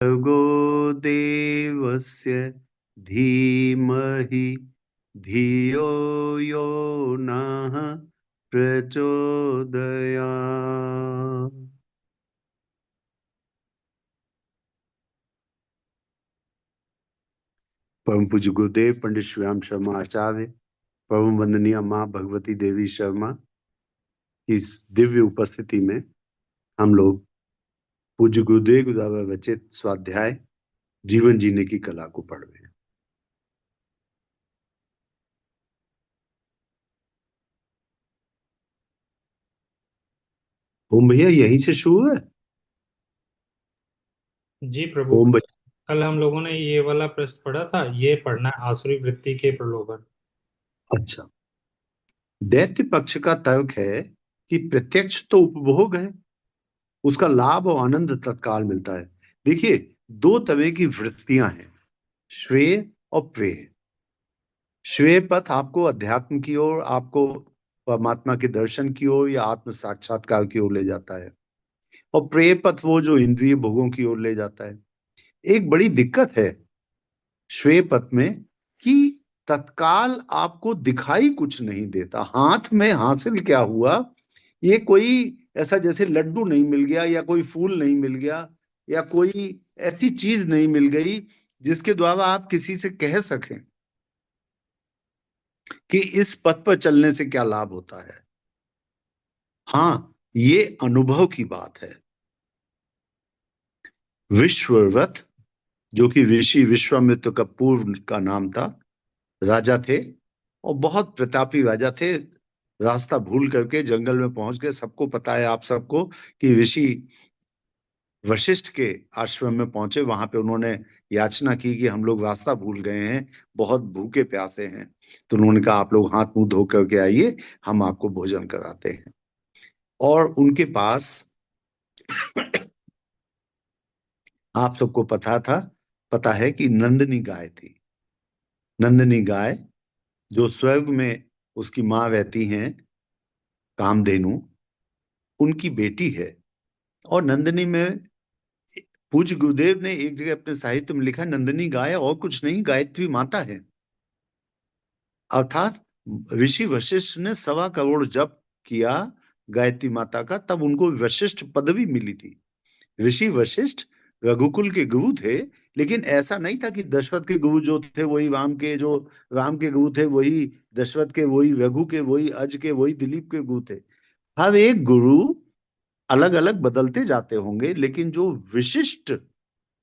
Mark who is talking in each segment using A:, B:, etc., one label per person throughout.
A: भर्गो देवस्य धीमहि धियो यो नः प्रचोदयात्। परम पूज्य गुरुदेव पंडित श्याम शर्मा आचार्य, परम वंदनीय माँ भगवती देवी शर्मा की इस दिव्य उपस्थिति में हम लोग पूज्य गुरुदेव द्वारा रचित स्वाध्याय जीवन जीने की कला को पढ़ रहे हैं। ओम भैया यहीं से शुरू है।
B: जी प्रभु।
A: ओम भैया।
B: कल हम लोगों ने ये वाला प्रश्न पढ़ा था, ये पढ़ना है, आसुरी वृत्ति के प्रलोभन।
A: अच्छा, दैत्य पक्ष का तर्क है कि प्रत्यक्ष तो उपभोग है, उसका लाभ और आनंद तत्काल मिलता है। देखिए, दो तरह की वृत्तियां हैं, श्रेय और प्रेय। श्रेय पथ आपको अध्यात्म की ओर, आपको परमात्मा के दर्शन की ओर या आत्म साक्षात्कार की ओर ले जाता है, और प्रेय पथ वो जो इंद्रिय भोगों की ओर ले जाता है। एक बड़ी दिक्कत है श्रेय पथ में कि तत्काल आपको दिखाई कुछ नहीं देता, हाथ में हासिल क्या हुआ ये कोई ऐसा जैसे लड्डू नहीं मिल गया या कोई फूल नहीं मिल गया या कोई ऐसी चीज नहीं मिल गई जिसके द्वारा आप किसी से कह सकें कि इस पथ पर चलने से क्या लाभ होता है। हाँ, ये अनुभव की बात है। विश्ववत, जो कि ऋषि विश्वामित्र का पूर्व का नाम था, राजा थे और बहुत प्रतापी राजा थे। रास्ता भूल करके जंगल में पहुंच गए। सबको पता है, आप सबको, कि ऋषि वशिष्ठ के आश्रम में पहुंचे। वहां पे उन्होंने याचना की कि हम लोग रास्ता भूल गए हैं, बहुत भूखे प्यासे हैं। तो उन्होंने कहा आप लोग हाथ मुंह धो करके आइए, हम आपको भोजन कराते हैं। और उनके पास आप सबको पता है कि नंदनी गाय थी। नंदनी गाय जो स्वर्ग में उसकी माँ रहती हैं, कामधेनु, उनकी बेटी है। और नंदनी में पूज्य गुरुदेव ने एक जगह अपने साहित्य में लिखा, नंदनी गाय और कुछ नहीं, गायत्री माता है। अर्थात ऋषि वशिष्ठ ने 1.25 करोड़ जप किया गायत्री माता का, तब उनको वशिष्ठ पदवी मिली थी। ऋषि वशिष्ठ रघुकुल के गुरु थे, लेकिन ऐसा नहीं था कि दशरथ के गुरु जो थे वही राम के, जो राम के गुरु थे वही दशरथ के, वही रघु के, वही अज के, वही दिलीप के गुरु थे। हर एक गुरु अलग अलग बदलते जाते होंगे, लेकिन जो विशिष्ट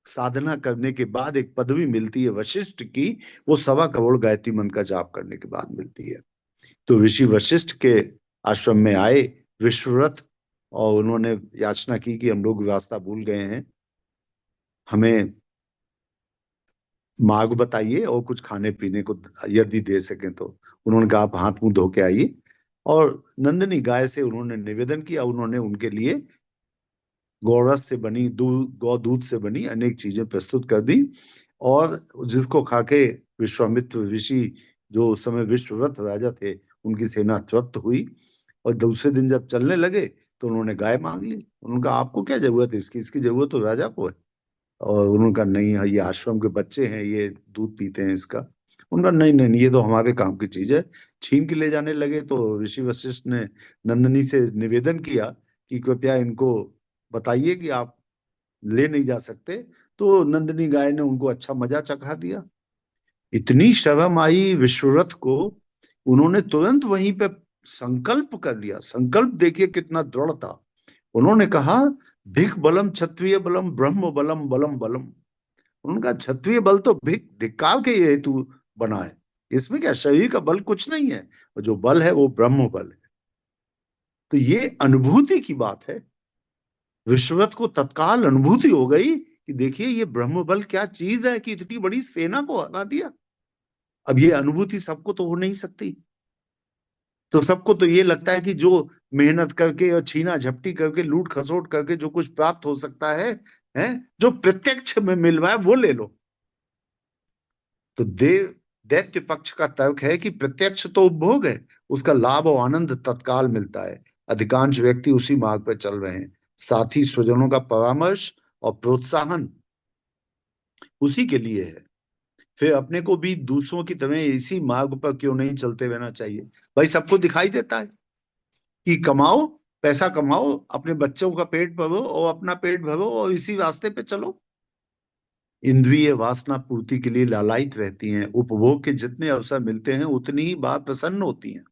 A: साधना करने के बाद एक पदवी मिलती है वशिष्ठ की, वो 1.25 करोड़ गायत्री मंत्र का जाप करने के बाद मिलती है। तो ऋषि वशिष्ठ के आश्रम में आए विश्वव्रत, और उन्होंने याचना की कि हम लोग रास्ता भूल गए हैं, हमें मार्ग बताइए और कुछ खाने पीने को यदि दे सकें तो। उन्होंने कहा आप हाथ मुंह धो के आइए। और नंदनी गाय से उन्होंने निवेदन किया, उन्होंने उनके लिए गौरस से बनी दूध, गौ दूध से बनी अनेक चीजें प्रस्तुत कर दी, और जिसको खाके विश्वामित्र ऋषि, जो उस समय विश्वव्रत राजा थे, उनकी सेना तृप्त हुई। और दूसरे दिन जब चलने लगे तो उन्होंने गाय मांग ली। उन्होंने कहा आपको क्या जरूरत है इसकी, इसकी जरूरत तो राजा को है। और उन्होंने कहा नहीं, ये आश्रम के बच्चे हैं, ये दूध पीते हैं इसका। उनका नहीं नहीं नहीं, ये तो हमारे काम की चीज है। छीन के ले जाने लगे तो ऋषि वशिष्ठ ने नंदनी से निवेदन किया कि कृपया इनको बताइए कि आप ले नहीं जा सकते। तो नंदनी गाय ने उनको अच्छा मजा चखा दिया। इतनी शर्म आई विश्वरथ को, उन्होंने तुरंत वहीं पे संकल्प कर लिया। संकल्प देखिए कितना दृढ़ था। उन्होंने कहा धिक बलम क्षत्रिय बलम ब्रह्म बलम बलम बलम। उनका क्षत्रिय बल तो भिक धिक्कार के हेतु बना है, इसमें क्या शरीर का बल कुछ नहीं है, और जो बल है वो ब्रह्म बल है। तो ये अनुभूति की बात है। विश्ववत को तत्काल अनुभूति हो गई कि देखिए ये ब्रह्म बल क्या चीज है कि इतनी बड़ी सेना को हरा दिया। अब ये अनुभूति सबको तो हो नहीं सकती। तो सबको तो ये लगता है कि जो मेहनत करके और छीना झपटी करके लूट खसोट करके जो कुछ प्राप्त हो सकता है, जो प्रत्यक्ष में मिल रहा है वो ले लो। तो देव दैत्य पक्ष का तर्क है कि प्रत्यक्ष तो उपभोग है, उसका लाभ और आनंद तत्काल मिलता है। अधिकांश व्यक्ति उसी मार्ग पर चल रहे हैं। साथी स्वजनों का परामर्श और प्रोत्साहन उसी के लिए है। फिर अपने को भी दूसरों की तरह इसी मार्ग पर क्यों नहीं चलते रहना चाहिए। भाई सबको दिखाई देता है कि कमाओ, पैसा कमाओ, अपने बच्चों का पेट भरो और अपना पेट भरो और इसी रास्ते पे चलो। इंद्रिय वासना पूर्ति के लिए लालायित रहती हैं, उपभोग के जितने अवसर मिलते हैं उतनी ही बात प्रसन्न होती हैं।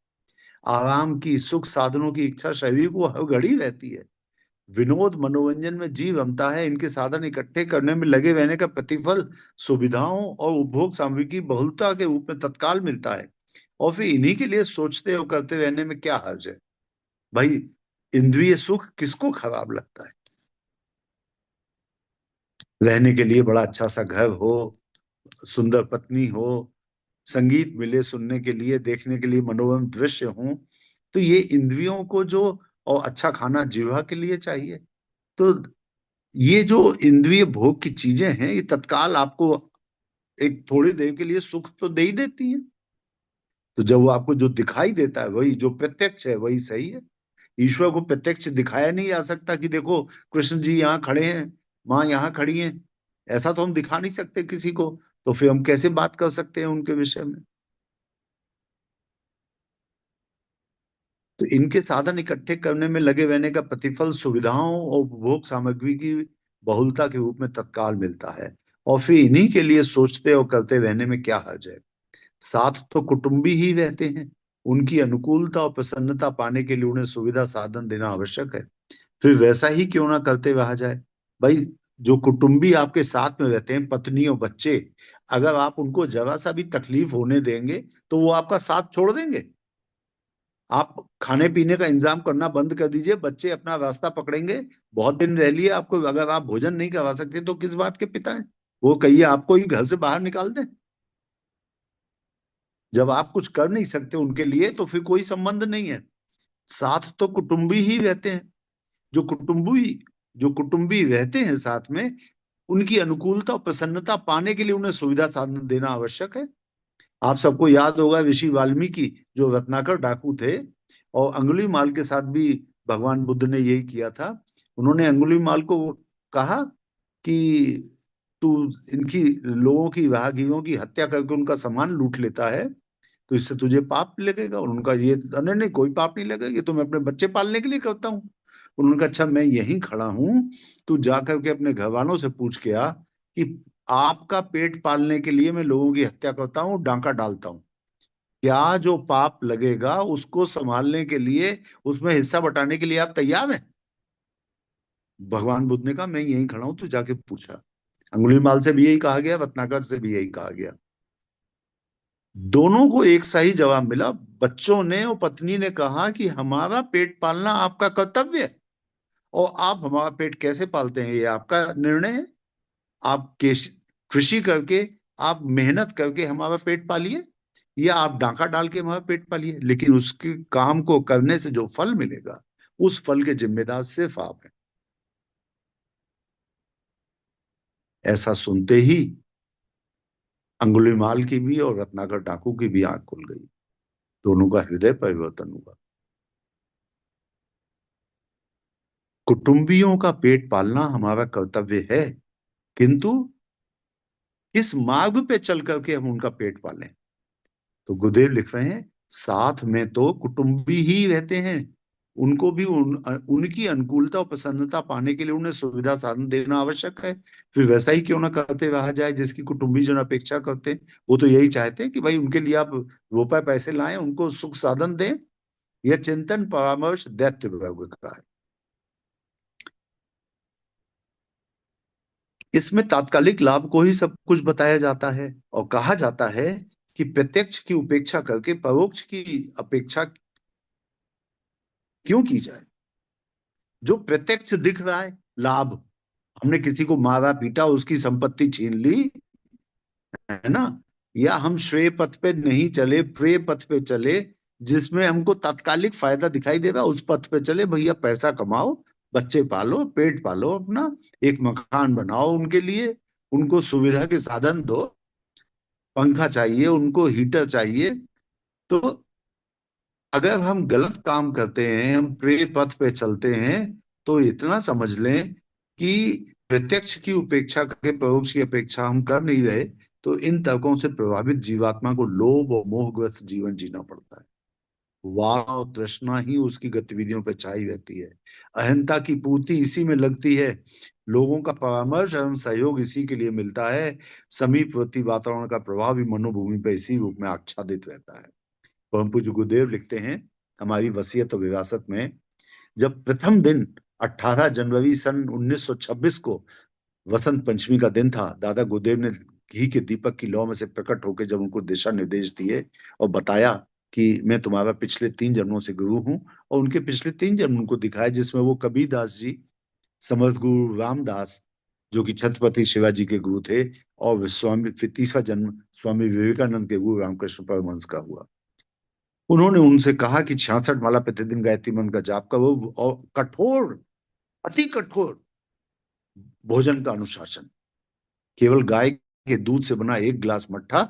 A: आराम की, सुख साधनों की इच्छा शरीर को हर घड़ी रहती है। विनोद मनोरंजन में जीव रमता है, इनके साधन इकट्ठे करने में लगे रहने का प्रतिफल सुविधाओं और उपभोग सामग्री की बहुलता के रूप में तत्काल मिलता है। और फिर इन्हीं के लिए सोचते और करते रहने में क्या हर्ज है। भाई इंद्रिय सुख किसको खराब लगता है। रहने के लिए बड़ा अच्छा सा घर हो, सुंदर पत्नी हो, संगीत मिले सुनने के लिए, देखने के लिए मनोरम दृश्य हो, तो ये इंद्रियों को जो, और अच्छा खाना जिह्वा के लिए चाहिए। तो ये जो इंद्रिय भोग की चीजें हैं ये तत्काल आपको एक थोड़ी देर के लिए सुख तो दे ही देती हैं। तो जब वो आपको जो दिखाई देता है वही जो प्रत्यक्ष है वही सही है। ईश्वर को प्रत्यक्ष दिखाया नहीं जा सकता कि देखो कृष्ण जी यहाँ खड़े हैं, माँ यहाँ खड़ी हैं। ऐसा तो हम दिखा नहीं सकते किसी को। तो फिर हम कैसे बात कर सकते हैं उनके विषय में। तो इनके साधन इकट्ठे करने में लगे रहने का प्रतिफल सुविधाओं और उपभोग सामग्री की बहुलता के रूप में तत्काल मिलता है। और फिर इन्हीं के लिए सोचते और करते रहने में क्या हर्ज है। साथ तो कुटुंबी ही रहते हैं, उनकी अनुकूलता और प्रसन्नता पाने के लिए उन्हें सुविधा साधन देना आवश्यक है। फिर वैसा ही क्यों ना करते रहा जाए। भाई जो कुटुंबी आपके साथ में रहते हैं, पत्नी और बच्चे, अगर आप उनको जरा सा भी तकलीफ होने देंगे तो वो आपका साथ छोड़ देंगे। आप खाने पीने का इंतजाम करना बंद कर दीजिए, बच्चे अपना रास्ता पकड़ेंगे। बहुत दिन रह लिए आपको, अगर आप भोजन नहीं करवा सकते तो किस बात के पिता हैं। वो कहिए आपको ही घर से बाहर निकाल दें। जब आप कुछ कर नहीं सकते उनके लिए तो फिर कोई संबंध नहीं है। साथ तो कुटुंबी ही रहते हैं। जो कुटुंबी जो कुटुंबी रहते हैं साथ में, उनकी अनुकूलता और प्रसन्नता पाने के लिए उन्हें सुविधा साधन देना आवश्यक है। आप सबको याद होगा ऋषि वाल्मीकि जो रत्नाकर डाकू थे, और अंगुलीमाल के साथ भी भगवान बुद्ध ने यही किया था। उन्होंने अंगुलीमाल को कहा कि तू इनकी, लोगों की, राहगीरों की हत्या करके उनका सामान लूट लेता है, तो इससे तुझे पाप लगेगा। और उनका ये, नहीं नहीं कोई पाप नहीं लगेगा, ये तो मैं अपने बच्चे पालने के लिए करता हूँ। उन्होंने कहा अच्छा मैं यहीं खड़ा हूं, तू जा करके अपने घर वालों से पूछ के आ कि आपका पेट पालने के लिए मैं लोगों की हत्या करता हूँ, डांका डालता हूँ, क्या जो पाप लगेगा उसको संभालने के लिए, उसमें हिस्सा बटाने के लिए आप तैयार हैं। भगवान बुद्ध ने कहा मैं यहीं खड़ा हूं, तू जाके पूछा। अंगुलीमाल से भी यही कहा गया, रत्नाकर से भी यही कहा गया। दोनों को एक सही जवाब मिला। बच्चों ने और पत्नी ने कहा कि हमारा पेट पालना आपका कर्तव्य है, और आप हमारा पेट कैसे पालते हैं ये आपका निर्णय है। आप कृषि करके, आप मेहनत करके हमारा पेट पालिए, या आप डाका डाल के हमारा पेट पालिए, लेकिन उसके काम को करने से जो फल मिलेगा उस फल के जिम्मेदार सिर्फ आप हैं। ऐसा सुनते ही अंगुलीमाल की भी और रत्नाकर डाकू की भी आंख खुल गई। दोनों का हृदय परिवर्तन हुआ। कुटुंबियों का पेट पालना हमारा कर्तव्य है, किंतु किस मार्ग पे चल करके हम उनका पेट पालें। तो गुरुदेव लिख रहे हैं साथ में तो कुटुंबी ही रहते हैं, उनको भी उनकी अनुकूलता और प्रसन्नता पाने के लिए उन्हें सुविधा साधन देना आवश्यक है। फिर वैसा ही क्यों ना करते रहा जाए जिसकी कुटुंबी जन अपेक्षा करते हैं। वो तो यही चाहते हैं कि भाई उनके लिए आप रुपए पैसे लाएं, उनको सुख साधन दें। यह चिंतन परामर्श दैत्य वर्ग का है। इसमें तात्कालिक लाभ को ही सब कुछ बताया जाता है, और कहा जाता है कि प्रत्यक्ष की उपेक्षा करके परोक्ष की अपेक्षा क्यों की जाए। जो प्रत्यक्ष दिख रहा है लाभ, हमने किसी को मारा पीटा, उसकी संपत्ति छीन ली, है ना, या हम श्रेय पथ पे नहीं चले, प्रेय पथ पे चले, जिसमें हमको तात्कालिक फायदा दिखाई देगा, उस पथ पे चले। भैया पैसा कमाओ, बच्चे पालो, पेट पालो अपना, एक मकान बनाओ उनके लिए, उनको सुविधा के साधन दो, पंखा चाहिए उनको, हीटर चाहिए। तो अगर हम गलत काम करते हैं, हम प्रे पथ पे चलते हैं, तो इतना समझ लें कि प्रत्यक्ष की उपेक्षा के परोक्ष की अपेक्षा हम कर नहीं रहे, तो इन तर्कों से प्रभावित जीवात्मा को लोभ और मोहग्रस्त जीवन जीना पड़ता है। वाह और तृष्णा ही उसकी गतिविधियों पर छाई रहती है। अहंता की पूर्ति इसी में लगती है। लोगों का परामर्श एवं सहयोग इसी के लिए मिलता है। समीपवर्ती वातावरण का प्रभाव भी मनोभूमि पर इसी रूप में आच्छादित रहता है। परम पूज्य गुरुदेव लिखते हैं हमारी वसीयत और विरासत में, जब प्रथम दिन 18 जनवरी सन 1926 को वसंत पंचमी का दिन था, दादा गुरुदेव ने घी के दीपक की लौ में से प्रकट होकर जब उनको दिशा निर्देश दिए और बताया कि मैं तुम्हारा पिछले 3 जन्मों से गुरु हूं, और उनके पिछले 3 जन्म उनको दिखाए, जिसमें वो कबीरदास जी, समर्थ गुरु रामदास जो कि छत्रपति शिवाजी के गुरु थे, और स्वामी, फिर तीसरा जन्म स्वामी विवेकानंद के गुरु रामकृष्ण परमहंस का हुआ। उन्होंने उनसे कहा कि 66 माला प्रतिदिन गायत्री मंत्र का जाप करो, और कठोर, अति कठोर भोजन का अनुशासन। केवल गाय के दूध से बना 1 गिलास मट्ठा,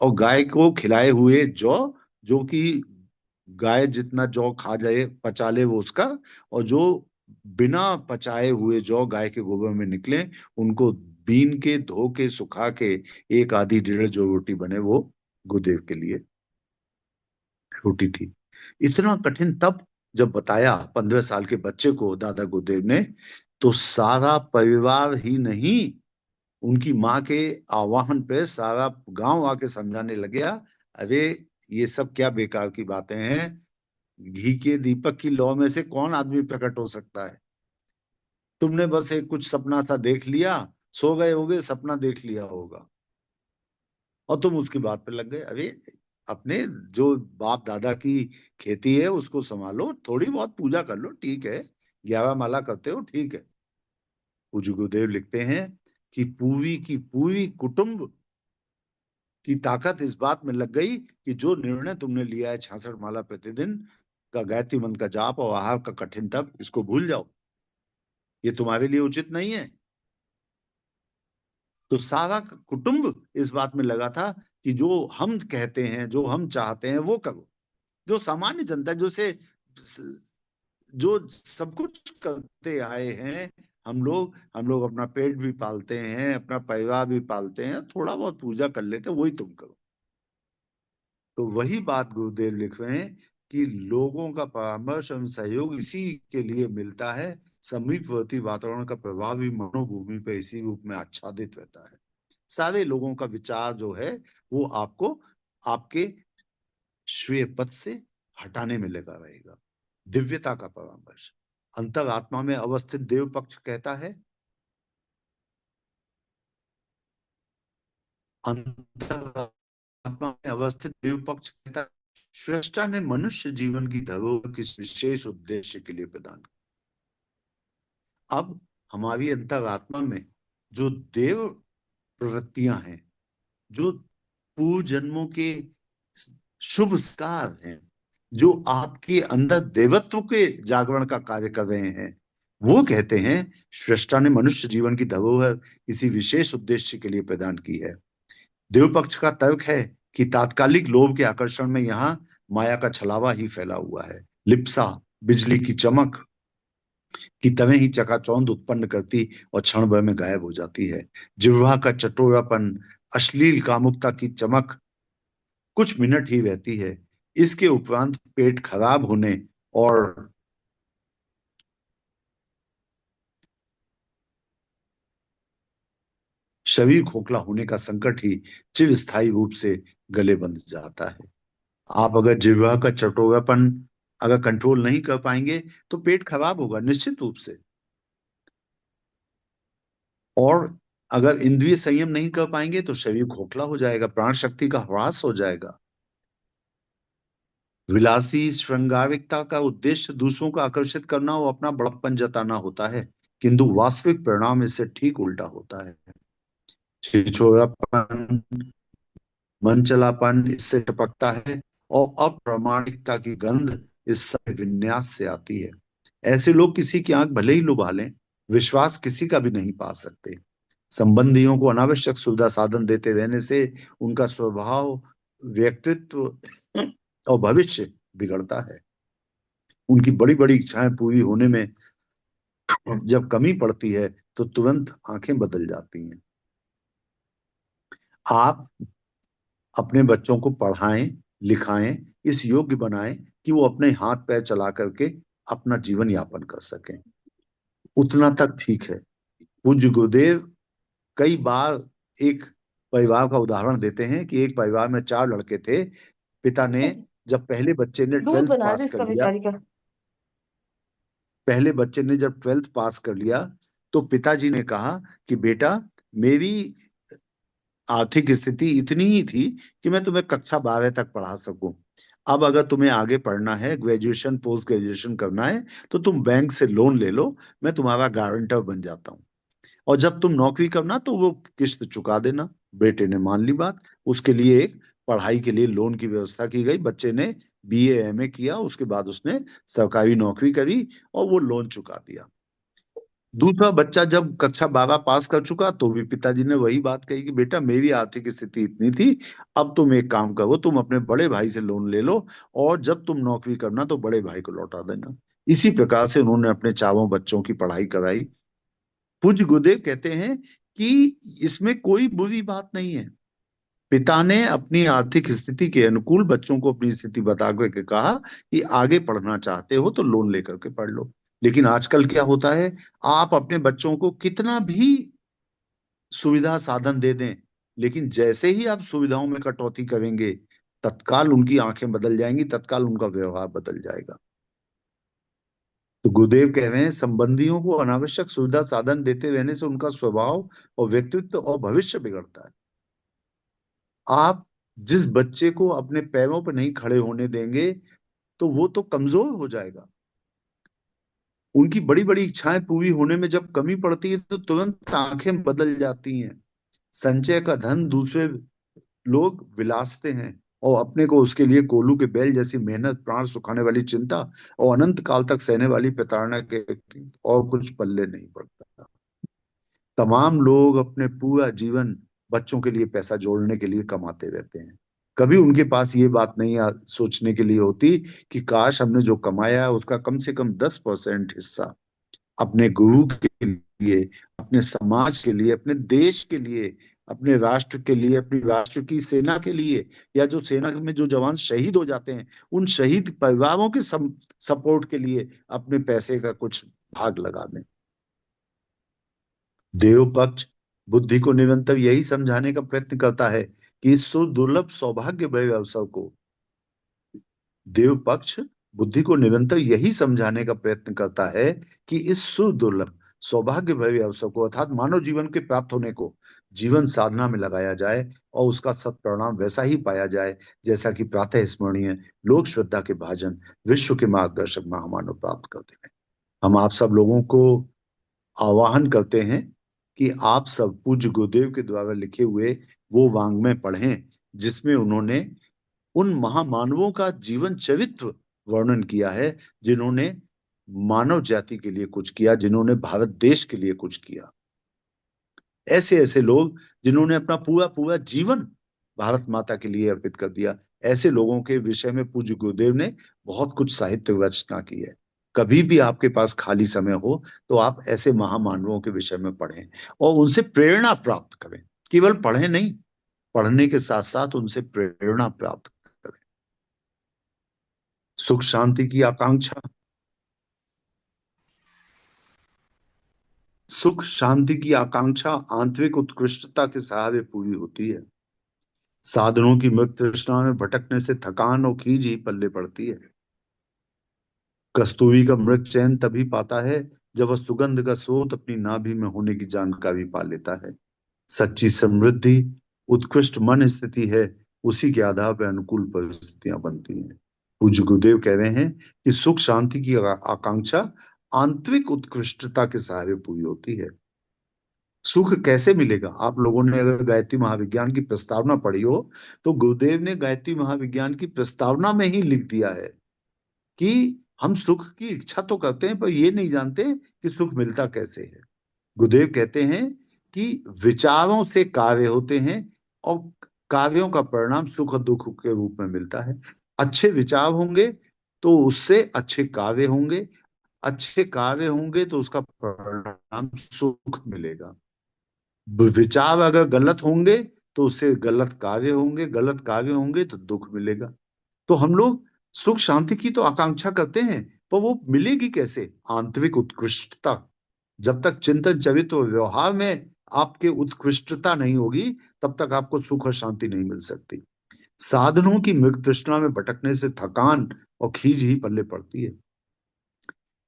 A: और गाय को खिलाए हुए जौ, जो कि गाय जितना जौ खा जाए पचा ले वो उसका, और जो बिना पचाए हुए जौ गाय के गोबर में निकले उनको बीन के, धो के, सुखा के एक आधी 1.5 जो रोटी बने वो गुरुदेव के लिए रोटी थी। इतना कठिन तब जब बताया 15 साल के बच्चे को दादा गुरुदेव ने, तो सारा परिवार ही नहीं, उनकी माँ के आह्वान पे सारा गांव आके समझाने लग गया, अरे ये सब क्या बेकार की बातें हैं, घी के दीपक की लौ में से कौन आदमी प्रकट हो सकता है, तुमने बस एक कुछ सपना सा देख लिया, सो गए होगे, सपना देख लिया होगा और तुम उसकी बात पे लग गए। अरे अपने जो बाप दादा की खेती है उसको संभालो, थोड़ी बहुत पूजा कर लो, ठीक है, 11 माला करते हो, ठीक है। पूज्य गुरुदेव लिखते हैं कि पूरी की पूरी कुटुंब की ताकत इस बात में लग गई कि जो निर्णय तुमने लिया है 66 माला प्रतिदिन का गायत्री मंत्र का जाप और आहार का कठिन तप, इसको भूल जाओ, ये तुम्हारे लिए उचित नहीं है। तो सारा कुटुंब इस बात में लगा था कि जो हम कहते हैं, जो हम चाहते हैं वो करो। जो सामान्य जनता, जो से जो सब कुछ करते आए हैं, हम लोग अपना पेट भी पालते हैं, अपना परिवार भी पालते हैं, थोड़ा बहुत पूजा कर लेते हैं, वही तुम करो। तो वही बात गुरुदेव लिख रहे हैं कि लोगों का परामर्श एवं सहयोग इसी के लिए मिलता है। समीपवर्ती वातावरण का प्रभाव भी मनोभूमि पर इसी रूप में आच्छादित रहता है। सारे लोगों का विचार जो है वो आपको आपके श्रेय पथ से हटाने में लगा रहेगा। दिव्यता का परामर्श अंतरात्मा में अवस्थित देव पक्ष कहता है, अंतरात्मा में अवस्थित देव पक्ष कहता है, सृष्टा ने मनुष्य जीवन की धरोहर किस विशेष उद्देश्य के लिए प्रदान की। अब हमारी अंतरात्मा में जो देव प्रवृत्तियां हैं, जो पूर्व जन्मों के शुभ संस्कार हैं, जो आपके अंदर देवत्व के जागरण का कार्य कर रहे हैं, वो कहते हैं सृष्टा ने मनुष्य जीवन की धरोहर किसी विशेष उद्देश्य के लिए प्रदान की है। देव पक्ष का तर्क है कि तात्कालिक लोभ के आकर्षण में यहाँ माया का छलावा ही फैला हुआ है। लिप्सा बिजली की चमक की तरह ही चकाचौंध उत्पन्न करती और क्षण भर में गायब हो जाती है। जिह्वा का चटोरापन, अश्लील कामुकता की चमक कुछ मिनट ही रहती है। इसके उपरांत पेट खराब होने और शरीर खोखला होने का संकट ही चिरस्थायी रूप से गले बंध जाता है। आप अगर जिह्वा का चटोरापन अगर कंट्रोल नहीं कर पाएंगे तो पेट खराब होगा निश्चित रूप से, और अगर इंद्रिय संयम नहीं कर पाएंगे तो शरीर खोखला हो जाएगा, प्राण शक्ति का ह्रास हो जाएगा। विलासी श्रृंगारिकता का उद्देश्य दूसरों को आकर्षित करना और अपना बड़प्पन जताना होता है, किंतु वास्तविक परिणाम इससे ठीक उल्टा होता है। छिछोरापन, मनचलापन इससे टपकता है और अप्रामाणिकता की गंध इस सब विन्यास से आती है। ऐसे लोग किसी की आंख भले ही लुभा लें, विश्वास किसी का भी नहीं पा सकते। संबंधियों को अनावश्यक सुविधा साधन देते रहने से उनका स्वभाव, व्यक्तित्व और भविष्य बिगड़ता है। उनकी बड़ी बड़ी इच्छाएं पूरी होने में जब कमी पड़ती है तो तुरंत आंखें बदल जाती हैं। आप अपने बच्चों को पढ़ाएं, लिखाएं, इस योग्य बनाएं कि वो अपने हाथ पैर चला करके अपना जीवन यापन कर सकें। उतना तक ठीक है। पूज्य गुरुदेव कई बार एक परिवार का उदाहरण देते हैं कि एक परिवार में चार लड़के थे। पिता ने, जब
C: दूध बना दे इसका बेचारी का।
A: पहले बच्चे ने जब 12th पास कर लिया तो पिताजी ने कहा कि बेटा, मेरी आर्थिक स्थिति इतनी ही थी कि मैं तुम्हें कक्षा 12 तक पढ़ा सकूं। अब अगर तुम्हें आगे पढ़ना है, ग्रेजुएशन पोस्ट ग्रेजुएशन करना है, तो तुम बैंक से लोन ले लो, मैं तुम्हारा गारंटर बन जाता हूँ, और जब तुम नौकरी करना तो वो किस्त चुका देना। बेटे ने मान ली बात। उसके लिए एक पढ़ाई के लिए लोन की व्यवस्था की गई। बच्चे ने बीए एमए किया, उसके बाद उसने सरकारी नौकरी करी और वो लोन चुका दिया। दूसरा बच्चा जब कक्षा 12 पास कर चुका तो भी पिताजी ने वही बात कही कि बेटा, मेरी आर्थिक स्थिति इतनी थी, अब तुम एक काम करो, तुम अपने बड़े भाई से लोन ले लो, और जब तुम नौकरी करना तो बड़े भाई को लौटा देना। इसी प्रकार से उन्होंने अपने चारों बच्चों की पढ़ाई कराई। पूज्य गुरुदेव कहते हैं कि इसमें कोई बुरी बात नहीं है। पिता ने अपनी आर्थिक स्थिति के अनुकूल बच्चों को अपनी स्थिति बता करके कहा कि आगे पढ़ना चाहते हो तो लोन लेकर के पढ़ लो। लेकिन आजकल क्या होता है, आप अपने बच्चों को कितना भी सुविधा साधन दे दें, लेकिन जैसे ही आप सुविधाओं में कटौती करेंगे, तत्काल उनकी आंखें बदल जाएंगी, तत्काल उनका व्यवहार बदल जाएगा। तो गुरुदेव कह रहे हैं, संबंधियों को अनावश्यक सुविधा साधन देते रहने से उनका स्वभाव और व्यक्तित्व और भविष्य बिगड़ता है। आप जिस बच्चे को अपने पैरों पर नहीं खड़े होने देंगे तो वो तो कमजोर हो जाएगा। उनकी बड़ी बड़ी इच्छाएं पूरी होने में जब कमी पड़ती है तो तुरंत आंखें बदल जाती हैं। संचय का धन दूसरे लोग विलासते हैं, और अपने को उसके लिए कोलू के बैल जैसी मेहनत, प्राण सुखाने वाली चिंता और अनंत काल तक सहने वाली प्रताड़ना के और कुछ पल्ले नहीं पड़ता। तमाम लोग अपने पूरा जीवन बच्चों के लिए पैसा जोड़ने के लिए कमाते रहते हैं। कभी उनके पास ये बात नहीं सोचने के लिए होती कि काश हमने जो कमाया है उसका कम से कम 10% हिस्सा अपने गुरु के लिए, अपने समाज के लिए, अपने देश के लिए, अपने राष्ट्र के लिए, अपनी राष्ट्र की सेना के लिए, या जो सेना में जो जवान शहीद हो जाते हैं उन शहीद परिवारों के सपोर्ट के लिए अपने पैसे का कुछ भाग लगा दें। देव पक्ष बुद्धि को निरंतर यही समझाने का प्रयत्न करता है कि इस सुदुर्लभ सौभाग्य भरे अवसर को, देव पक्ष बुद्धि को निरंतर यही समझाने का प्रयत्न करता है कि इस सुदुर्लभ सौभाग्य भरे अवसर को, अर्थात मानव जीवन के प्राप्त होने को, जीवन साधना में लगाया जाए और उसका सत्परिणाम वैसा ही पाया जाए जैसा कि प्रातः स्मरणीय लोक श्रद्धा के भाजन विश्व के मार्गदर्शक महामानव प्राप्त करते हैं। हम आप सब लोगों को आवाहन करते हैं कि आप सब पूज्य गुरुदेव के द्वारा लिखे हुए वो वाङ्मय पढ़ें जिसमें उन्होंने उन महामानवों का जीवन चरित्र वर्णन किया है जिन्होंने मानव जाति के लिए कुछ किया, जिन्होंने भारत देश के लिए कुछ किया। ऐसे ऐसे लोग जिन्होंने अपना पूरा पूरा जीवन भारत माता के लिए अर्पित कर दिया, ऐसे लोगों के विषय में पूज्य गुरुदेव ने बहुत कुछ साहित्य रचना की है। कभी भी आपके पास खाली समय हो तो आप ऐसे महामानवों के विषय में पढ़ें और उनसे प्रेरणा प्राप्त करें। केवल पढ़ें नहीं, पढ़ने के साथ साथ उनसे प्रेरणा प्राप्त करें। सुख शांति की आकांक्षा, सुख शांति की आकांक्षा आंतरिक उत्कृष्टता के सहारे पूरी होती है। साधनों की मृत तृष्णा में भटकने से थकान और खीज ही पल्ले पड़ती है। कस्तूरी का मृत चैन तभी पाता है जब वह सुगंध का स्रोत अपनी नाभि में होने की जानकारी पा लेता है। सच्ची समृद्धि उत्कृष्ट मन स्थिति है, उसी के आधार पर अनुकूल परिस्थितियां बनती हैं। पूज्य गुरुदेव कह रहे हैं कि सुख शांति की आकांक्षा आंतरिक उत्कृष्टता के सहारे पूरी होती है। सुख कैसे मिलेगा? आप लोगों ने अगर गायत्री महाविज्ञान की प्रस्तावना पढ़ी हो तो गुरुदेव ने गायत्री महाविज्ञान की प्रस्तावना में ही लिख दिया है कि हम सुख की इच्छा तो करते हैं पर ये नहीं जानते कि सुख मिलता कैसे है। गुरुदेव कहते हैं कि विचारों से कार्य होते हैं और कार्यों का परिणाम सुख और दुख के रूप में मिलता है। अच्छे विचार होंगे तो उससे अच्छे कार्य होंगे, अच्छे कार्य होंगे तो उसका परिणाम सुख मिलेगा। विचार अगर गलत होंगे तो उससे गलत कार्य होंगे, गलत कार्य होंगे तो दुख मिलेगा। तो हम लोग सुख शांति की तो आकांक्षा करते हैं, पर वो मिलेगी कैसे? आंतरिक उत्कृष्टता। जब तक चिंतन चरित्र और व्यवहार में आपके उत्कृष्टता नहीं होगी, तब तक आपको सुख और शांति नहीं मिल सकती। साधनों की मृग तृष्णा में भटकने से थकान और खीज ही पल्ले पड़ती है।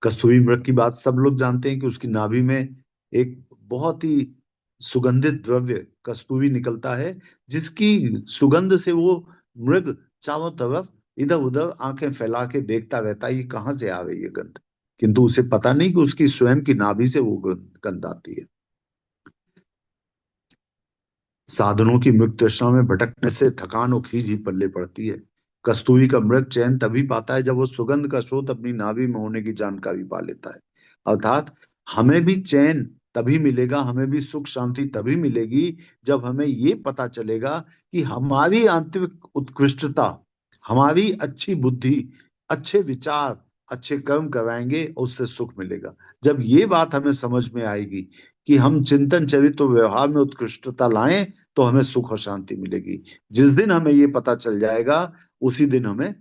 A: कस्तूरी मृग की बात सब लोग जानते हैं कि उसकी नाभि में एक बहुत ही सुगंधित द्रव्य कस्तूरी निकलता है, जिसकी सुगंध से वो मृग चारों तरफ इधर उधर आंखें फैला के देखता रहता है, ये कहाँ से आ रही है गंध। किंतु उसे पता नहीं कि उसकी स्वयं की नाभि से वो गंध आती है। साधनों की मृग तृष्णा में भटकने से थकान और खीज ही पल्ले पड़ती है। कस्तूरी का मृग चैन तभी पाता है जब वो सुगंध का स्रोत अपनी नाभि में होने की जानकारी पा लेता है। अर्थात हमें भी चैन तभी मिलेगा, हमें भी सुख शांति तभी मिलेगी जब हमें ये पता चलेगा कि हमारी आंतरिक उत्कृष्टता, हमारी अच्छी बुद्धि, अच्छे विचार, अच्छे कर्म कराएंगे और उससे सुख मिलेगा। जब ये बात हमें समझ में आएगी कि हम चिंतन चरित्र व्यवहार में उत्कृष्टता लाएं तो हमें सुख और शांति मिलेगी। जिस दिन हमें ये पता चल जाएगा, उसी दिन हमें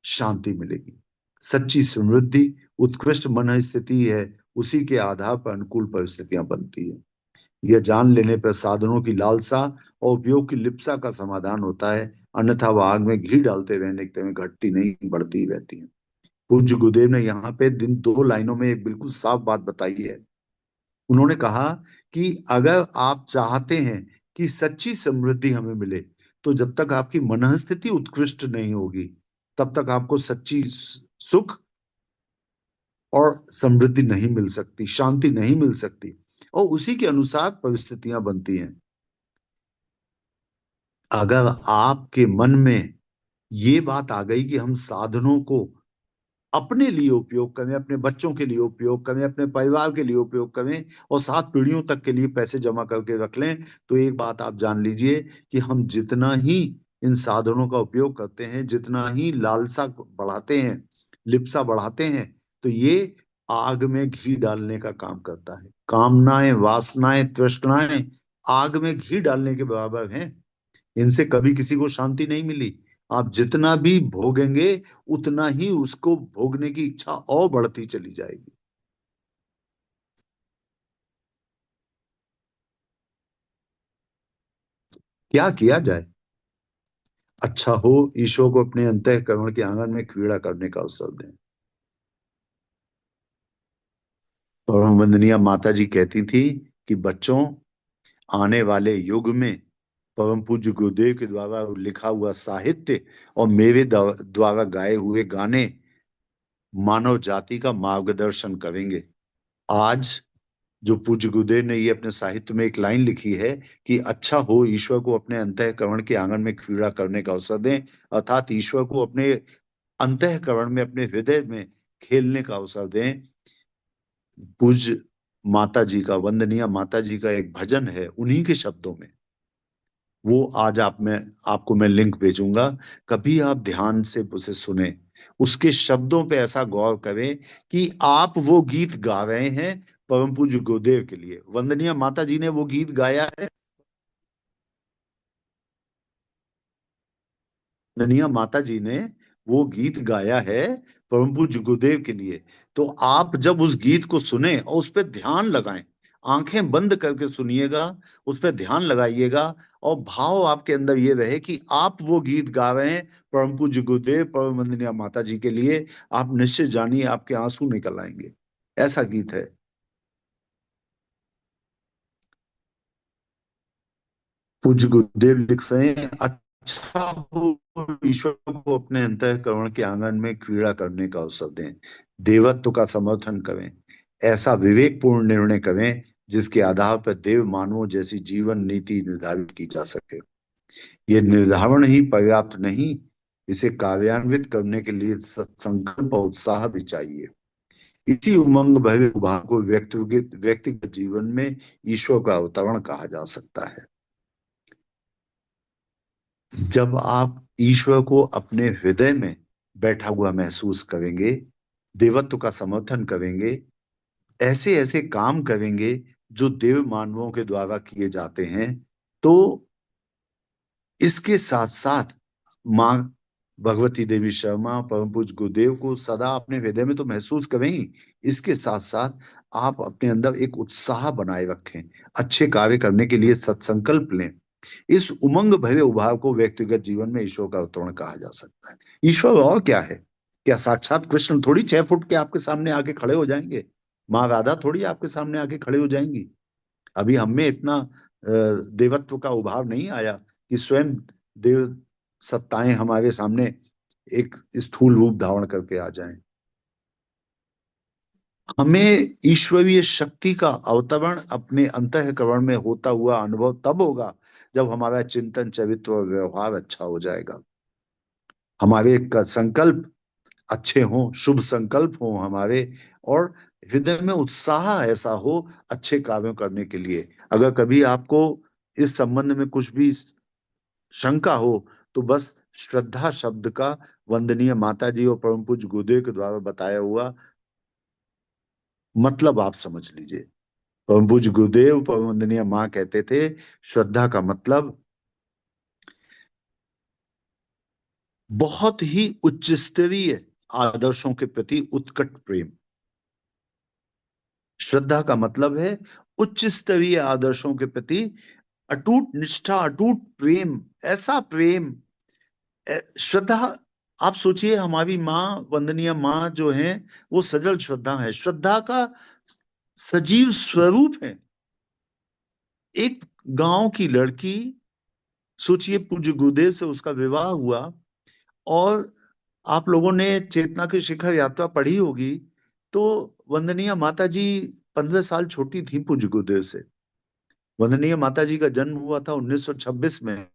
A: शांति मिलेगी। सच्ची समृद्धि उत्कृष्ट मन स्थिति है, उसी के आधार पर अनुकूल परिस्थितियां बनती है। यह जान लेने पर साधनों की लालसा और उपयोग की लिप्सा का समाधान होता है, अन्यथा वह आग में घी डालते रहने के घटती नहीं, बढ़ती ही रहती है। पूज्य गुरुदेव ने यहाँ पे दिन 2 लाइनों में एक बिल्कुल साफ बात बताई है। उन्होंने कहा कि अगर आप चाहते हैं कि सच्ची समृद्धि हमें मिले, तो जब तक आपकी मन स्थिति उत्कृष्ट नहीं होगी, तब तक आपको सच्ची सुख और समृद्धि नहीं मिल सकती, शांति नहीं मिल सकती, और उसी के अनुसार परिस्थितियां बनती हैं। अगर आपके मन में ये बात आ गई कि हम साधनों को अपने लिए उपयोग करें, अपने बच्चों के लिए उपयोग करें, अपने परिवार के लिए उपयोग करें और 7 पीढ़ियों तक के लिए पैसे जमा करके रख लें, तो एक बात आप जान लीजिए कि हम जितना ही इन साधनों का उपयोग करते हैं, जितना ही लालसा बढ़ाते हैं, लिप्सा बढ़ाते हैं, तो ये आग में घी डालने का काम करता है। कामनाएं, वासनाएं, तृष्णाएं आग में घी डालने के बराबर हैं। इनसे कभी किसी को शांति नहीं मिली। आप जितना भी भोगेंगे, उतना ही उसको भोगने की इच्छा और बढ़ती चली जाएगी। क्या किया जाए? अच्छा हो ईश्वर को अपने अंतःकरण के आंगन में क्रीड़ा करने का अवसर दें। परम वंदनीय माता जी कहती थी कि बच्चों, आने वाले युग में परम पूज्य गुरुदेव के द्वारा लिखा हुआ साहित्य और मेरे द्वारा गाए हुए गाने मानव जाति का मार्गदर्शन करेंगे। आज जो पूज्य गुरुदेव ने ये अपने साहित्य में एक लाइन लिखी है कि अच्छा हो ईश्वर को अपने अंतःकरण के आंगन में क्रीड़ा करने का अवसर दें, अर्थात ईश्वर को अपने अंतःकरण में, अपने हृदय में खेलने का अवसर दें। पूज्य माता जी का, वंदनीय माता जी का एक भजन है, उन्हीं के शब्दों में। वो आज आपको मैं लिंक भेजूंगा, कभी आप ध्यान से उसे सुने, उसके शब्दों पे ऐसा गौर करें कि आप वो गीत गा रहे हैं परम पूज्य गुरुदेव के लिए। वंदनीय माता जी ने वो गीत गाया है, वंदनीय माता जी ने वो गीत गाया है परम पूज्य गुरुदेव के लिए। तो आप जब उस गीत को सुने और उस पर ध्यान लगाएं, आंखें बंद करके सुनिएगा, उस पर ध्यान लगाइएगा और भाव आपके अंदर ये रहे कि आप वो गीत गा रहे हैं परम पूज्य गुरुदेव, परम वंदनीय माता जी के लिए। आप निश्चित जानिए आपके आंसू निकल आएंगे। ऐसा गीत है। पूज्य गुरुदेव लिख रहे हैं, अच्छा हो ईश्वर को अपने अंतःकरण के आंगन में क्रीड़ा करने का अवसर दें, देवत्व का समर्थन करें, ऐसा विवेकपूर्ण निर्णय करें जिसके आधार पर देव मानवों जैसी जीवन नीति निर्धारित की जा सके। ये निर्धारण ही पर्याप्त नहीं, इसे कार्यान्वित करने के लिए संकल्प और उत्साह भी चाहिए। इसी उमंग भरे उभार को व्यक्तिगत जीवन में ईश्वर का अवतरण कहा जा सकता है। जब आप ईश्वर को अपने हृदय में बैठा हुआ महसूस करेंगे, देवत्व का समर्थन करेंगे, ऐसे ऐसे काम करेंगे जो देव मानवों के द्वारा किए जाते हैं, तो इसके साथ साथ माँ भगवती देवी शर्मा, परम पूज्य गुरुदेव को सदा अपने हृदय में तो महसूस करें ही, इसके साथ साथ आप अपने अंदर एक उत्साह बनाए रखें, अच्छे कार्य करने के लिए सत्संकल्प लें। इस उमंग भरे उभार को व्यक्तिगत जीवन में ईश्वर का अवतरण कहा जा सकता है। ईश्वर और क्या है? क्या साक्षात कृष्ण थोड़ी 6 फुट के आपके सामने आके खड़े हो जाएंगे? माँ राधा थोड़ी आपके सामने आके खड़े हो जाएंगी? अभी हम में इतना देवत्व का उभार नहीं आया कि स्वयं देव सत्ताएं हमारे सामने एक स्थूल रूप धारण करके आ जाएं। हमें ईश्वरीय शक्ति का अवतरण अपने अंतःकरण में होता हुआ अनुभव तब होगा जब हमारा चिंतन, चरित्र और व्यवहार अच्छा हो जाएगा, हमारे संकल्प अच्छे हों, शुभ संकल्प हों हमारे, और हृदय में उत्साह ऐसा हो अच्छे कार्यों करने के लिए। अगर कभी आपको इस संबंध में कुछ भी शंका हो तो बस श्रद्धा शब्द का वंदनीय माता जी और परम पूज्य गुरुदेव के द्वारा बताया हुआ मतलब आप समझ लीजिए। परम पूज्य गुरुदेव परम वंदनीय माँ कहते थे, श्रद्धा का मतलब बहुत ही उच्च स्तरीय आदर्शों के प्रति उत्कट प्रेम। श्रद्धा का मतलब है उच्च स्तरीय आदर्शों के प्रति अटूट निष्ठा, अटूट प्रेम, ऐसा प्रेम। श्रद्धा, आप सोचिए हमारी माँ, वंदनीय माँ जो है, वो सजल श्रद्धा है, श्रद्धा का सजीव स्वरूप है। एक गांव की लड़की, सोचिए पूज्य गुरुदेव से उसका विवाह हुआ, और आप लोगों ने चेतना की शिखर यात्रा पढ़ी होगी, तो वंदनीय माता जी 15 साल छोटी थी पूज्य गुरुदेव से। वंदनीय माता जी का जन्म हुआ था 1926 में,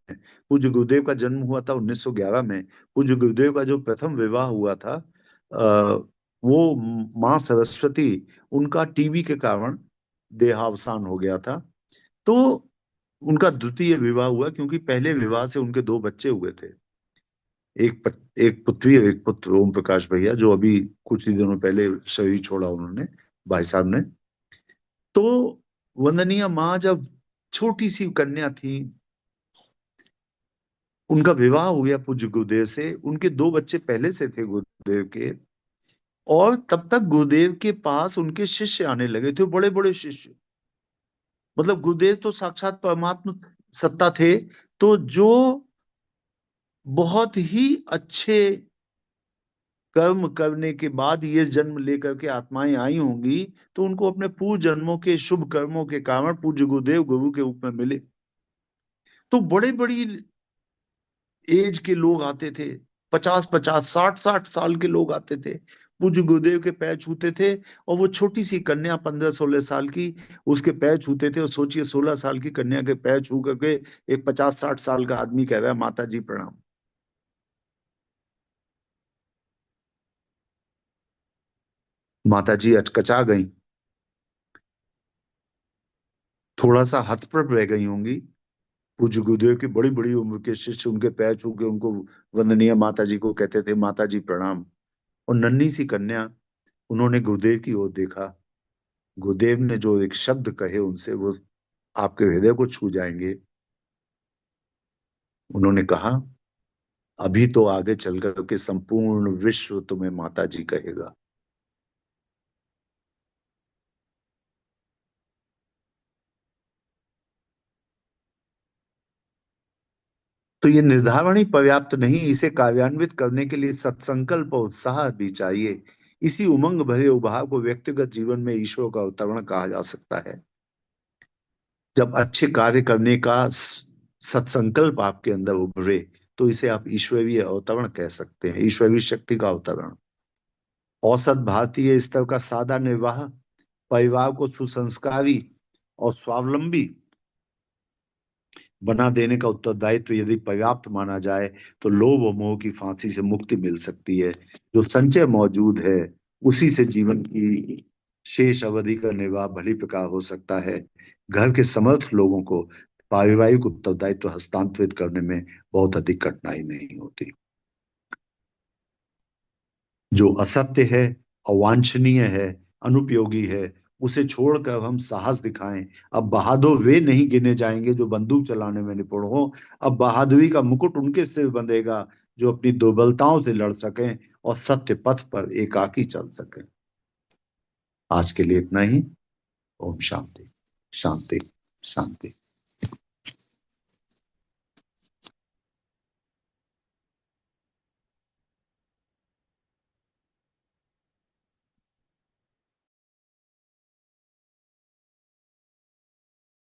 A: पूज्य गुरुदेव का जन्म हुआ था 1911 में। पूज्य गुरुदेव का जो प्रथम विवाह हुआ था, वो माँ सरस्वती, उनका टीबी के कारण देहावसान हो गया था, तो उनका द्वितीय विवाह हुआ, क्योंकि पहले विवाह से उनके 2 बच्चे हुए थे, एक पुत्री और एक पुत्र, ओम प्रकाश भैया, जो अभी कुछ ही दिनों पहले शरीर छोड़ा उन्होंने, भाई साहब ने। तो वंदनीय माँ जब छोटी सी कन्या थी, उनका विवाह हो गया पूज्य गुरुदेव से, उनके 2 बच्चे पहले से थे गुरुदेव के, और तब तक गुरुदेव के पास उनके शिष्य आने लगे थे, बड़े बड़े शिष्य। मतलब गुरुदेव तो साक्षात परमात्मा सत्ता थे, तो जो बहुत ही अच्छे कर्म करने के बाद ये जन्म लेकर के आत्माएं आई होंगी, तो उनको अपने पूर्व जन्मों के शुभ कर्मों के कारण पूज्य गुरुदेव गुरु के रूप में मिले। तो बड़े बड़ी एज के लोग आते थे, 50-50, 60-60 साल के लोग आते थे, पूज्य गुरुदेव के पैर छूते थे, और वो छोटी सी कन्या 15-16 साल की उसके पैर छूते थे। और सोचिए 16 साल की कन्या के पैर छू करके एक 50-60 साल का आदमी कह रहा है माता जी प्रणाम। माता जी अचकचा गई, थोड़ा सा हतप्रभ रह गई होंगी। पूज्य गुरुदेव की बड़ी बड़ी उम्र के शिष्य उनके पैर छू के उनको वंदनीय माता जी को कहते थे माता जी प्रणाम। और नन्ही सी कन्या, उन्होंने गुरुदेव की ओर देखा, गुरुदेव ने जो एक शब्द कहे उनसे, वो आपके हृदय को छू जाएंगे। उन्होंने कहा, अभी तो आगे चल कर के संपूर्ण विश्व तुम्हें माता जी कहेगा। तो ये निर्धारण ही पर्याप्त नहीं, इसे कार्यान्वित करने के लिए सत्संकल्प और उत्साह भी चाहिए। इसी उमंग भरे उभार को व्यक्तिगत जीवन में ईश्वर का अवतरण कहा जा सकता है। जब अच्छे कार्य करने का सत्संकल्प आपके अंदर उभरे, तो इसे आप ईश्वरीय अवतरण कह सकते हैं, ईश्वरीय शक्ति का अवतरण। औसत भारतीय स्तर का सादा निर्वाह, परिवार को सुसंस्कारी और स्वावलंबी बना देने का उत्तरदायित्व यदि पर्याप्त माना जाए, तो लोभ और मोह की फांसी से मुक्ति मिल सकती है। जो संचय मौजूद है, उसी से जीवन की शेष अवधि का निर्वाह भली प्रकार हो सकता है। घर के समर्थ लोगों को पारिवारिक उत्तरदायित्व हस्तांतरित करने में बहुत अधिक कठिनाई नहीं होती। जो असत्य है अवांछनीय है, अनुपयोगी है, उसे छोड़कर हम साहस दिखाएं। अब बहादुर वे नहीं गिने जाएंगे जो बंदूक चलाने में निपुण हो। अब बहादुरी का मुकुट उनके सिर बंधेगा जो अपनी दुर्बलताओं से लड़ सकें और सत्य पथ पर एकाकी चल सकें। आज के लिए इतना ही। ओम शांति शांति शांति।